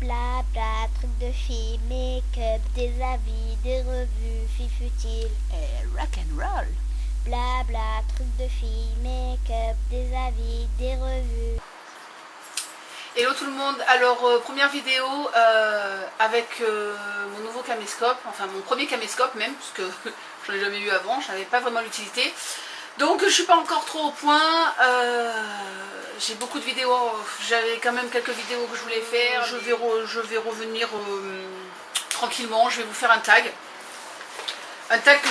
Blabla, trucs de filles, make-up, des avis, des revues, filles futiles. Et rock and roll. Blabla, trucs de filles, make-up, des avis, des revues. Hello tout le monde, alors première vidéo avec mon nouveau caméscope, enfin mon premier caméscope même, parce que j'en ai jamais eu avant, je n'avais pas vraiment l'utilité. Donc je suis pas encore trop au point, j'ai beaucoup de vidéos, j'avais quand même quelques vidéos que je voulais faire, je vais revenir tranquillement, je vais vous faire un tag. Un tag que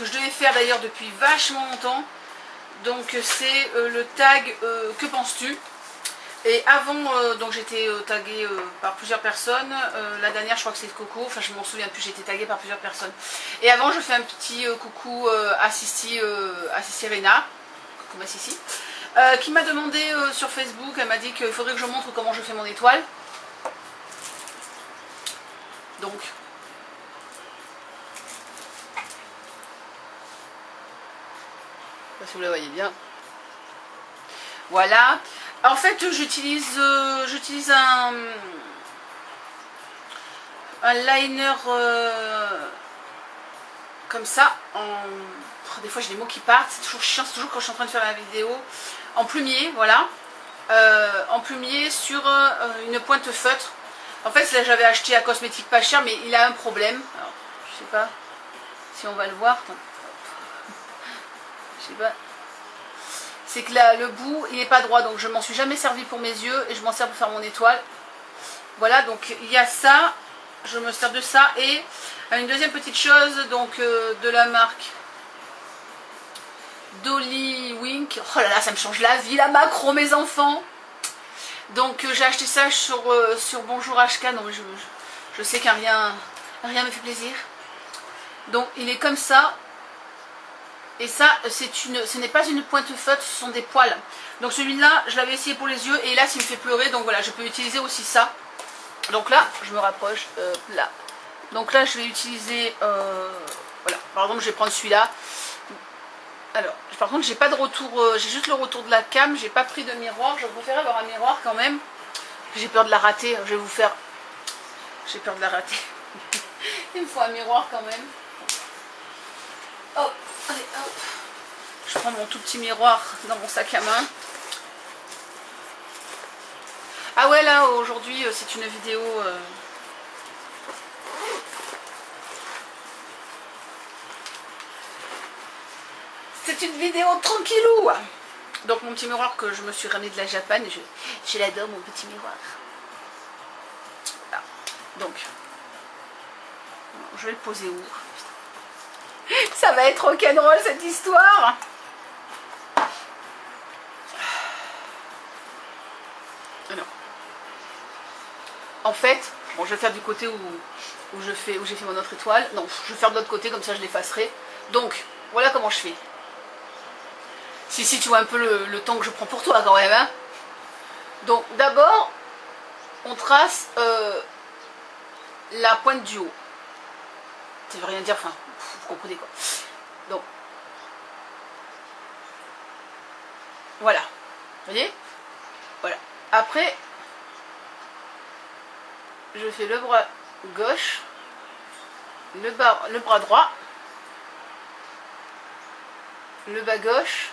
je devais faire d'ailleurs depuis vachement longtemps. Donc c'est le tag que penses-tu? Et avant, donc j'étais taguée par plusieurs personnes. La dernière, je crois que c'est Coco. Enfin, je m'en souviens plus. J'ai été taguée par plusieurs personnes. Et avant, je fais un petit coucou à Sissi Rena, coucou ma Sissi, qui m'a demandé sur Facebook. Elle m'a dit qu'il faudrait que je montre comment je fais mon étoile. Donc, je sais pas si vous la voyez bien. Voilà. En fait, j'utilise un liner comme ça. Des fois, j'ai des mots qui partent. C'est toujours chiant, c'est toujours quand je suis en train de faire la vidéo. En plumier, voilà. En plumier sur une pointe feutre. En fait, là, j'avais acheté à Cosmétique pas cher, mais il a un problème. Alors, je sais pas si on va le voir. Attends. Je sais pas. C'est que là, le bout, il n'est pas droit, donc je m'en suis jamais servi pour mes yeux et je m'en sers pour faire mon étoile. Voilà, donc il y a ça, je me sers de ça. Et une deuxième petite chose, donc de la marque Dolly Wink. Oh là là, ça me change la vie, la macro, mes enfants. Donc j'ai acheté ça sur Bonjour HK, donc je sais qu'un rien me fait plaisir. Donc il est comme ça. Et ça, ce n'est pas une pointe feutre, ce sont des poils. Donc celui-là, je l'avais essayé pour les yeux et là, il me fait pleurer. Donc voilà, je peux utiliser aussi ça. Donc là, je me rapproche, là. Donc là, je vais utiliser, voilà, par exemple, je vais prendre celui-là. Alors, par contre, j'ai pas de retour, j'ai juste le retour de la cam, j'ai pas pris de miroir. Je préfère avoir un miroir quand même. J'ai peur de la rater, je vais vous faire... J'ai peur de la rater. Il me faut un miroir quand même. Oh, allez, hop. Je prends mon tout petit miroir dans mon sac à main. Ah ouais, là, aujourd'hui, c'est une vidéo... C'est une vidéo tranquillou. Donc mon petit miroir que je me suis ramené de la Japan, je l'adore, mon petit miroir. Voilà. Donc, je vais le poser où? Ça va être rock'n'roll cette histoire. Alors, en fait, bon, je vais faire du côté où j'ai fait mon autre étoile. Non, je vais faire de l'autre côté, comme ça je l'effacerai. Donc, voilà comment je fais. Si tu vois un peu le temps que je prends pour toi quand même. Hein. Donc, d'abord, on trace la pointe du haut. Ça veut rien dire, enfin, vous comprenez quoi. Donc, voilà. Vous voyez? Voilà. Après, je fais le bras gauche, le bras droit, le bas gauche.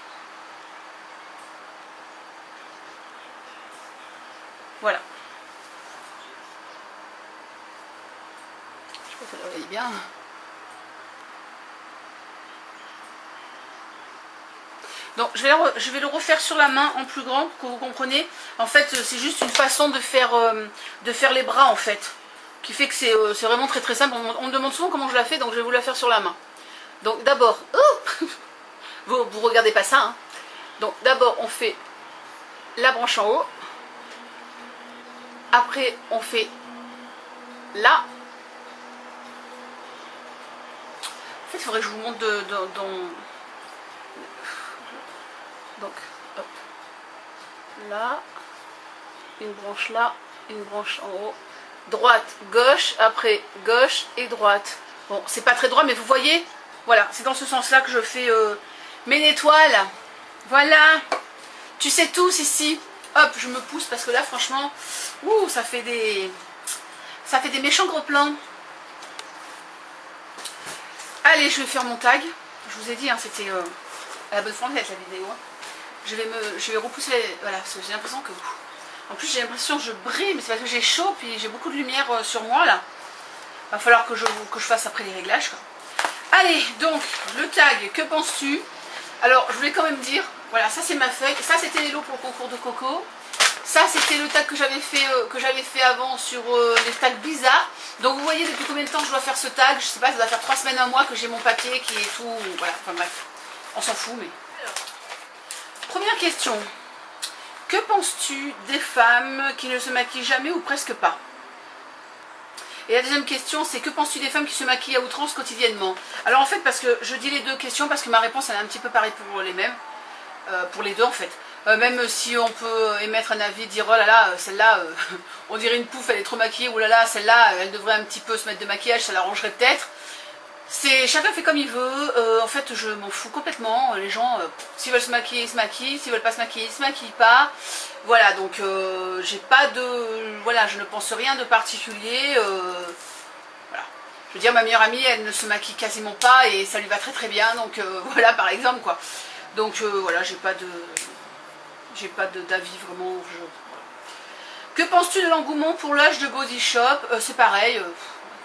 Voilà. Je sais pas si vous voyez bien. Donc je vais le refaire sur la main en plus grand pour que vous compreniez. En fait, c'est juste une façon de faire les bras en fait. Qui fait que c'est vraiment très très simple. On me demande souvent comment je la fais, donc je vais vous la faire sur la main. Donc d'abord, oh vous regardez pas ça. Hein. Donc d'abord on fait la branche en haut. Après on fait là. En fait il faudrait que je vous montre donc, hop, là, une branche là, une branche en haut, droite, gauche, après gauche et droite. Bon, c'est pas très droit, mais vous voyez, voilà, c'est dans ce sens-là que je fais mes étoiles. Voilà, tu sais tous ici. Hop, je me pousse parce que là, franchement, ouh, ça fait des... Ça fait des méchants gros plans. Allez, je vais faire mon tag. Je vous ai dit, hein, c'était à la bonne franquette la vidéo. Hein. Je vais repousser voilà, parce que j'ai l'impression que... En plus, j'ai l'impression que je brille, mais c'est parce que j'ai chaud, puis j'ai beaucoup de lumière sur moi, là. Va falloir que je fasse après les réglages, quoi. Allez, donc, le tag, que penses-tu? Alors, je voulais quand même dire, voilà, ça c'est ma feuille. Ça, c'était les lots pour le concours de Coco. Ça, c'était le tag que j'avais fait avant sur les tags bizarres. Donc, vous voyez depuis combien de temps je dois faire ce tag. Je sais pas, ça doit faire 3 semaines, 1 mois que j'ai mon papier qui est tout... Voilà, enfin bref, on s'en fout, mais... Alors, première question. Que penses-tu des femmes qui ne se maquillent jamais ou presque pas? Et la deuxième question, c'est que penses-tu des femmes qui se maquillent à outrance quotidiennement? Alors en fait, parce que je dis les deux questions, parce que ma réponse elle est un petit peu pareille pour les mêmes, pour les deux en fait. Même si on peut émettre un avis, dire oh là là, celle-là, on dirait une pouffe, elle est trop maquillée, ou là là, celle-là, elle devrait un petit peu se mettre de maquillage, ça l'arrangerait peut-être. Chacun fait comme il veut, en fait je m'en fous complètement, les gens, s'ils veulent se maquiller, ils se maquillent, s'ils veulent pas se maquiller, ils se maquillent pas. Voilà, donc j'ai pas de... Voilà, je ne pense rien de particulier, voilà. Je veux dire, ma meilleure amie, elle ne se maquille quasiment pas et ça lui va très très bien, donc voilà par exemple quoi. Donc voilà, j'ai pas d'avis vraiment... Voilà. Que penses-tu de l'engouement pour l'âge de Body Shop? C'est pareil,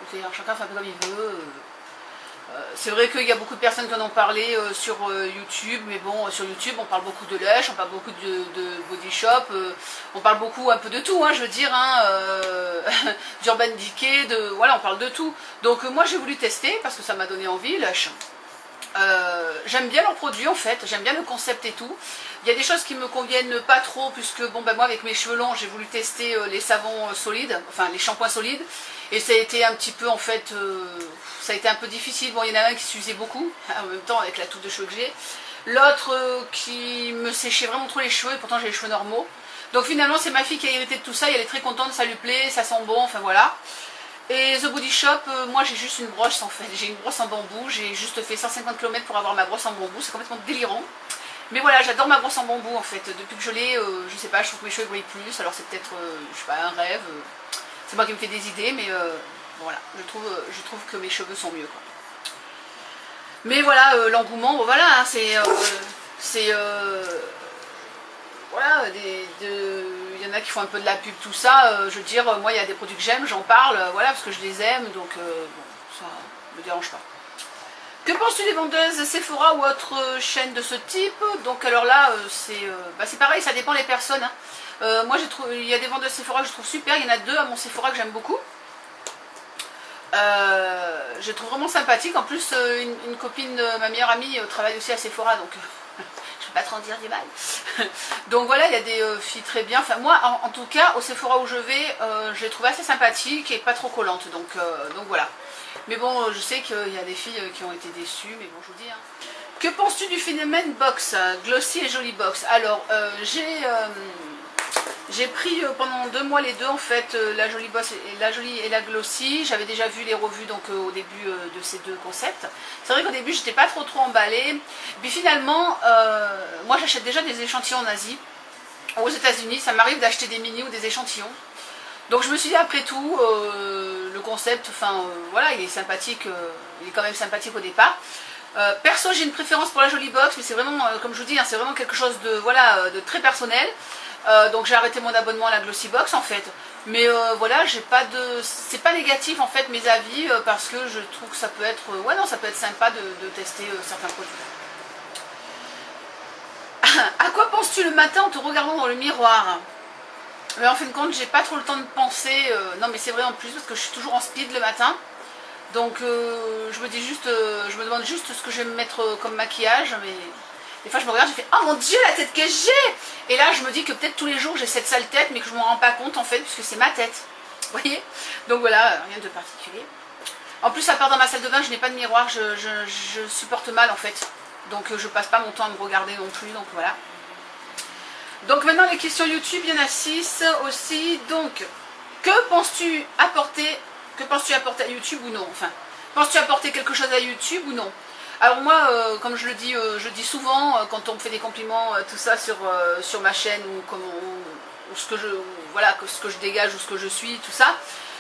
écoutez, chacun fait un peu comme il veut. C'est vrai qu'il y a beaucoup de personnes qui en ont parlé sur YouTube, mais bon, sur YouTube on parle beaucoup de Lush, on parle beaucoup de Body Shop, on parle beaucoup un peu de tout, hein, je veux dire, hein, d'Urban Decay, voilà, on parle de tout. Donc moi j'ai voulu tester parce que ça m'a donné envie, Lush. J'aime bien leurs produits en fait, j'aime bien le concept et tout. Il y a des choses qui me conviennent pas trop puisque bon ben moi avec mes cheveux longs j'ai voulu tester les savons solides, enfin les shampoings solides et ça a été un petit peu en fait, ça a été un peu difficile. Bon il y en a un qui s'usait beaucoup en même temps avec la touffe de cheveux que j'ai, l'autre qui me séchait vraiment trop les cheveux et pourtant j'ai les cheveux normaux. Donc finalement c'est ma fille qui a hérité de tout ça et elle est très contente, ça lui plaît, ça sent bon, enfin voilà. Et The Body Shop, moi j'ai juste une brosse en fait, j'ai une brosse en bambou, j'ai juste fait 150 km pour avoir ma brosse en bambou, c'est complètement délirant. Mais voilà, j'adore ma brosse en bambou en fait, depuis que je l'ai, je sais pas, je trouve que mes cheveux brillent plus, alors c'est peut-être, je sais pas, un rêve, c'est moi qui me fais des idées, mais voilà, je trouve que mes cheveux sont mieux quoi. Mais voilà, l'engouement, bon, voilà, hein, voilà, il y en a qui font un peu de la pub, tout ça, je veux dire, moi il y a des produits que j'aime, j'en parle, voilà, parce que je les aime, donc bon, ça me dérange pas. Que penses-tu des vendeuses Sephora ou autres chaînes de ce type? Donc alors là, c'est pareil, ça dépend des personnes. Hein. Moi il y a des vendeuses Sephora que je trouve super, il y en a 2 à mon Sephora que j'aime beaucoup. Je les trouve vraiment sympathiques, en plus une copine, ma meilleure amie, travaille aussi à Sephora, donc... je ne vais pas trop en dire du mal. Donc voilà, il y a des filles très bien. Enfin moi, en tout cas, au Sephora où je vais, je les trouve assez sympathiques et pas trop collantes. Donc voilà. Mais bon, je sais qu'il y a des filles qui ont été déçues, mais bon, je vous dis. Hein. Que penses-tu du phénomène box, Glossy et Jolie Box? Alors, j'ai pris pendant 2 mois les deux en fait, la Jolie Box et la Jolie et la Glossy. J'avais déjà vu les revues donc au début de ces deux concepts. C'est vrai qu'au début j'étais pas trop emballée. Puis finalement, moi j'achète déjà des échantillons en Asie. Aux États-Unis, ça m'arrive d'acheter des mini ou des échantillons. Donc je me suis dit après tout, le concept, enfin voilà, il est sympathique, il est quand même sympathique au départ. Perso j'ai une préférence pour la Jolie Box, mais c'est vraiment, comme je vous dis, hein, c'est vraiment quelque chose de, voilà, de très personnel. Donc j'ai arrêté mon abonnement à la Glossy Box en fait. Mais voilà, j'ai pas de. C'est pas négatif en fait mes avis, parce que je trouve que ça peut être. Ouais non, ça peut être sympa de tester certains produits. À quoi penses-tu le matin en te regardant dans le miroir? Mais en fin de compte, j'ai pas trop le temps de penser. Non mais c'est vrai en plus parce que je suis toujours en speed le matin. Donc je me dis juste, je me demande juste ce que je vais me mettre comme maquillage, mais des fois je me regarde, je fais oh mon dieu la tête que j'ai. Et là je me dis que peut-être tous les jours j'ai cette sale tête, mais que je m'en rends pas compte en fait, puisque c'est ma tête. Vous voyez? Donc voilà, rien de particulier. En plus à part dans ma salle de bain, je n'ai pas de miroir, je supporte mal en fait. Donc je passe pas mon temps à me regarder non plus, donc voilà. Donc maintenant les questions YouTube, il y en a 6 aussi. Donc, que penses-tu apporter? Que penses-tu apporter à YouTube ou non? Enfin, penses-tu apporter quelque chose à YouTube ou non? Alors moi, comme je le dis souvent, quand on me fait des compliments, tout ça sur ma chaîne, ou ce que je dégage, ou ce que je suis, tout ça,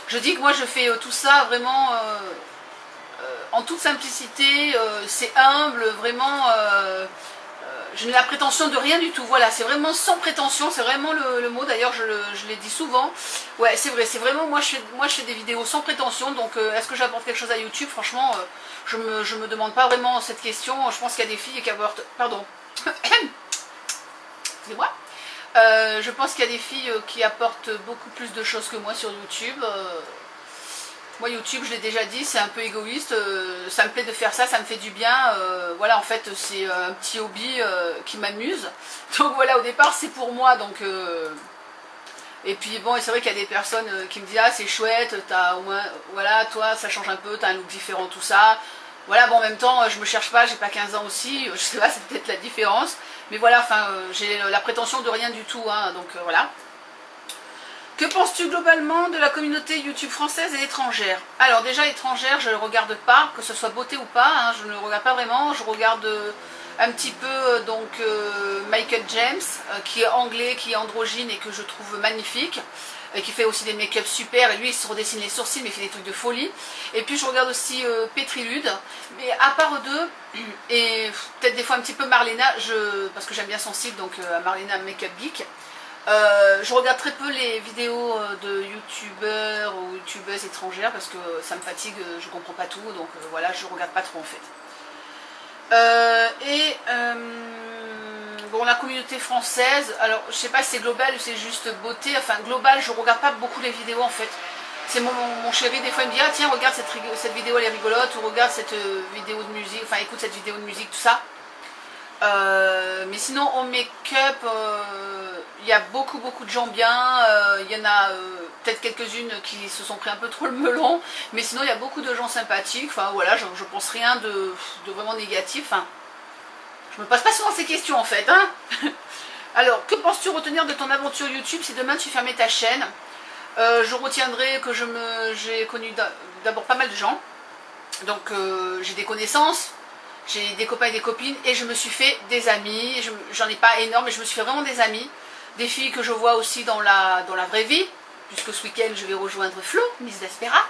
Je dis que moi je fais tout ça vraiment en toute simplicité, c'est humble, vraiment, je n'ai la prétention de rien du tout, voilà, c'est vraiment sans prétention, c'est vraiment le mot, d'ailleurs je l'ai dit souvent, ouais c'est vrai, c'est vraiment, moi je fais des vidéos sans prétention, donc est-ce que j'apporte quelque chose à YouTube? Franchement, je me demande pas vraiment cette question, je pense qu'il y a des filles qui apportent, pardon, excusez-moi, je pense qu'il y a des filles qui apportent beaucoup plus de choses que moi sur YouTube. Moi YouTube, je l'ai déjà dit, c'est un peu égoïste, ça me plaît de faire ça, ça me fait du bien, voilà en fait c'est un petit hobby qui m'amuse, donc voilà au départ c'est pour moi, donc et puis bon c'est vrai qu'il y a des personnes qui me disent ah c'est chouette, t'as au moins, voilà toi ça change un peu, t'as un look différent tout ça, voilà bon en même temps je me cherche pas, j'ai pas 15 ans aussi, je sais pas c'est peut-être la différence, mais voilà enfin j'ai la prétention de rien du tout, hein, donc voilà. Que penses-tu globalement de la communauté YouTube française et étrangère? Alors déjà étrangère, je ne regarde pas, que ce soit beauté ou pas, hein, je ne le regarde pas vraiment, je regarde un petit peu donc Michael James, qui est anglais, qui est androgyne et que je trouve magnifique, et qui fait aussi des make-up super, et lui il se redessine les sourcils mais il fait des trucs de folie. Et puis je regarde aussi Petrilude, mais à part eux deux, et peut-être des fois un petit peu Marlena, parce que j'aime bien son style, donc Marlena Make-up Geek. Je regarde très peu les vidéos de youtubeurs ou youtubeuses étrangères parce que ça me fatigue, je comprends pas tout, donc voilà, je regarde pas trop en fait. Bon, la communauté française, alors je sais pas si c'est global ou c'est juste beauté, enfin global, je regarde pas beaucoup les vidéos en fait. C'est mon chéri, des fois il me dit ah tiens regarde cette vidéo elle est rigolote, ou regarde cette vidéo de musique, enfin écoute cette vidéo de musique, tout ça. Mais sinon au make-up, il y a beaucoup de gens bien, il y en a peut-être quelques-unes qui se sont pris un peu trop le melon, mais sinon il y a beaucoup de gens sympathiques, enfin voilà, je pense rien de vraiment négatif, hein. Je me pose pas souvent ces questions en fait, hein. Alors, que penses-tu retenir de ton aventure YouTube si demain tu fermais ta chaîne? Je retiendrai que j'ai connu d'abord pas mal de gens, donc j'ai des connaissances, j'ai des copains et des copines, et je me suis fait des amis, j'en ai pas énorme, mais je me suis fait vraiment des amis, des filles que je vois aussi dans la vraie vie, puisque ce week-end je vais rejoindre Flo, Miss Despera.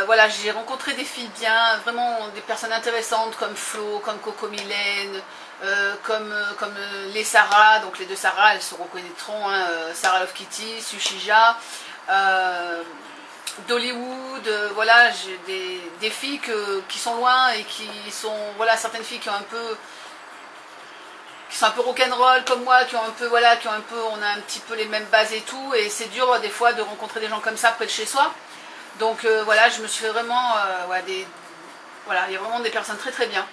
Voilà, j'ai rencontré des filles bien, vraiment des personnes intéressantes comme Flo, comme Coco Mylène, comme les Sarah, donc les deux Sarah, elles se reconnaîtront, hein, Sarah Love Kitty, Sushija, d'Hollywood, voilà, j'ai des filles qui sont loin et qui sont, voilà, certaines filles qui sont un peu rock'n'roll comme moi, qui ont un peu, voilà, on a un petit peu les mêmes bases et tout, et c'est dur des fois de rencontrer des gens comme ça près de chez soi. Donc voilà, je me suis fait vraiment, voilà, il y a vraiment des personnes très bien.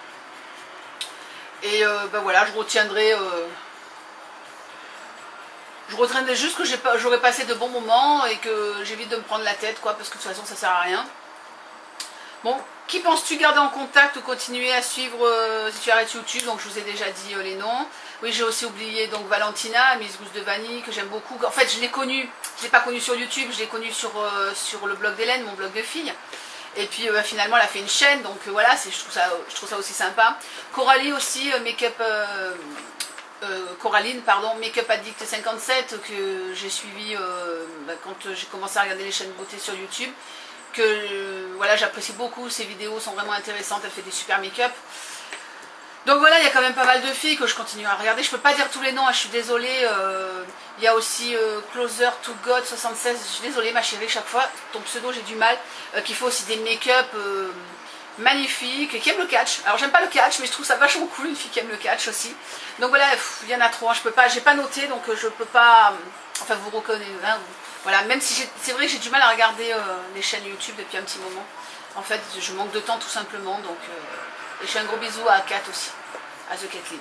Et ben voilà, je retiendrai juste que j'aurais passé de bons moments et que j'évite de me prendre la tête, quoi, parce que de toute façon ça sert à rien. Bon, qui penses-tu garder en contact ou continuer à suivre si tu arrêtes YouTube? Donc je vous ai déjà dit les noms. Oui, j'ai aussi oublié donc Valentina, Miss Gousse de Vanille, que j'aime beaucoup. En fait, je l'ai connue, je l'ai pas connue sur YouTube, je l'ai connue sur le blog d'Hélène, mon blog de fille. Et puis finalement, elle a fait une chaîne, donc voilà, je trouve ça aussi sympa. Coralie aussi, Coraline, pardon, Make-up Addict 57, que j'ai suivi quand j'ai commencé à regarder les chaînes beauté sur YouTube. Voilà, j'apprécie beaucoup, ses vidéos sont vraiment intéressantes, elle fait des super make-up. Donc voilà, il y a quand même pas mal de filles que je continue à regarder. Je peux pas dire tous les noms, hein, je suis désolée. Il y a aussi Closer to God 76, je suis désolée ma chérie, chaque fois, ton pseudo j'ai du mal, qui fait aussi des make-up magnifiques, qui aime le catch. Alors j'aime pas le catch, mais je trouve ça vachement cool, une fille qui aime le catch aussi. Donc voilà, il y en a trop, hein, je peux pas, j'ai pas noté, donc je peux pas, enfin vous reconnaissez, hein, voilà, même si c'est vrai que j'ai du mal à regarder les chaînes YouTube depuis un petit moment. En fait, je manque de temps tout simplement, donc et je fais un gros bisou à Kat aussi, à The Kathleen.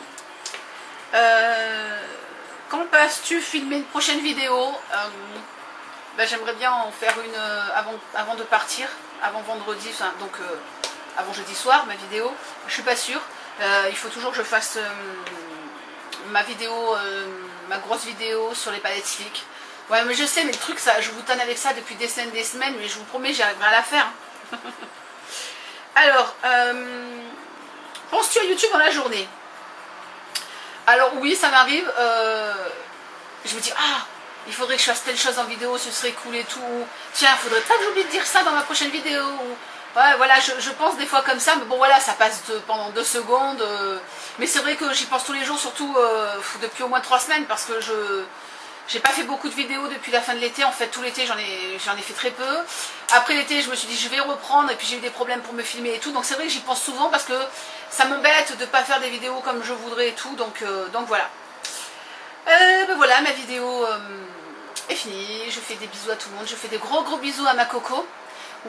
Quand passes-tu filmer une prochaine vidéo? Ben, j'aimerais bien en faire une avant de partir, avant vendredi, enfin, donc avant jeudi soir, ma vidéo. Je suis pas sûre. Il faut toujours que je fasse ma vidéo, ma grosse vidéo sur les palettes slick. Ouais, mais je sais, mais le truc, ça, je vous tanne avec ça depuis des semaines, mais je vous promets, j'arriverai à la faire. Alors, penses-tu à YouTube dans la journée? Alors oui, ça m'arrive. Je me dis, ah, il faudrait que je fasse telle chose en vidéo, ce serait cool et tout. Tiens, il faudrait pas que j'oublie de dire ça dans ma prochaine vidéo. Ouais, voilà, je pense des fois comme ça, mais bon voilà, ça passe pendant 2 secondes. Mais c'est vrai que j'y pense tous les jours, surtout depuis au moins 3 semaines, parce que j'ai pas fait beaucoup de vidéos depuis la fin de l'été. En fait, tout l'été, j'en ai fait très peu. Après l'été, je me suis dit, je vais reprendre. Et puis, j'ai eu des problèmes pour me filmer et tout. Donc, c'est vrai que j'y pense souvent parce que ça m'embête de pas faire des vidéos comme je voudrais et tout. Donc voilà. Ben voilà, ma vidéo est finie. Je fais des bisous à tout le monde. Je fais des gros bisous à ma Coco.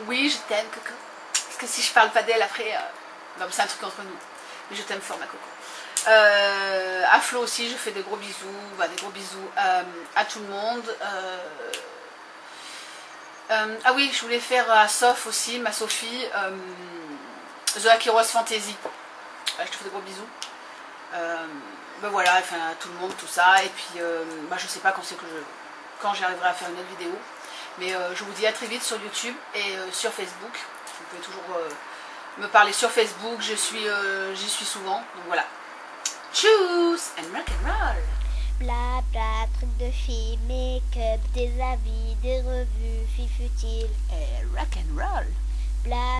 Oui, je t'aime, Coco. Parce que si je parle pas d'elle après, c'est un truc entre nous. Mais je t'aime fort, ma Coco. À Flo aussi, je fais des gros bisous, à tout le monde. Ah oui, je voulais faire à Soph aussi, ma Sophie, The Akiros Fantasy. Ouais, je te fais des gros bisous. Ben voilà, enfin à tout le monde, tout ça. Et puis, je sais pas quand j'arriverai à faire une autre vidéo. Mais je vous dis à très vite sur YouTube et sur Facebook. Vous pouvez toujours me parler sur Facebook, j'y suis souvent. Donc voilà. Tchuss and rock and roll. Bla bla, truc de filles, make-up, des avis, des revues, filles futiles Et rock and roll. Bla